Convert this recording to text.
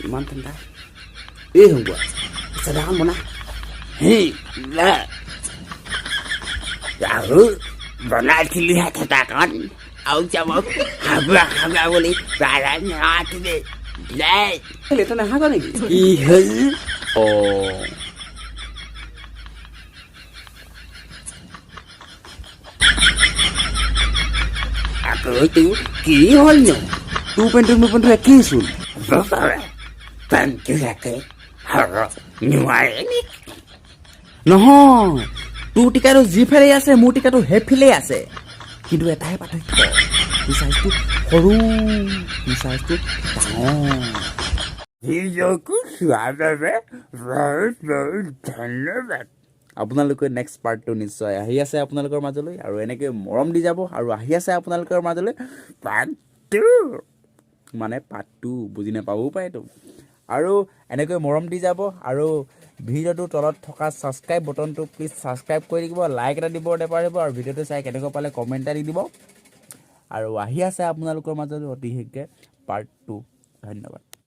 ইমান ঠাণ্ডা এই হ'ব চাদাখন বনা হেই লা আৰু বনাইছিলিহে থেতাখন আৰু যাব হাবা বুলি পাৰা নাছিলে তই নাহাগ নেকি কি হ'ল আকৌ তোৰ কি হ'ল নো তোৰ পেণ্টটো মোৰ পেণ্টটো একেইচোন পেণ্টটো একে নোৱাৰে নহয় তোৰ টিকাটো যিফালে আছে মোৰ টিকাটো সেইফালে আছে কিন্তু এটাই পাৰ্থক্য তোৰ চাইজটো সৰু তোৰ চাইজটো ডাঙৰ আপোনালোকে নেক্সট পাৰ্টটো নিশ্চয় আহি আছে আপোনালোকৰ মাজলৈ আৰু এনেকৈ মৰম দি যাব আৰু আহি আছে আপোনালোকৰ মাজলৈ পাৰ্ট 2 বুজি নাপাবও পাৰেতো আৰু এনেকৈ মৰম দি যাব আৰু ভিডিঅ'টোৰ তলত থকা ছাবস্ক্ৰাইব বটনটো প্লিজ ছাবস্ক্ৰাইব কৰি দিব লাইক এটা দিব নেপাহৰিব আৰু ভিডিঅ'টো চাই কেনেকৈ পালে কমেণ্ট এটা দি দিব আৰু আহি আছে আপোনালোকৰ মাজলৈ অতি শীঘ্ৰে পাৰ্ট 2 ধন্যবাদ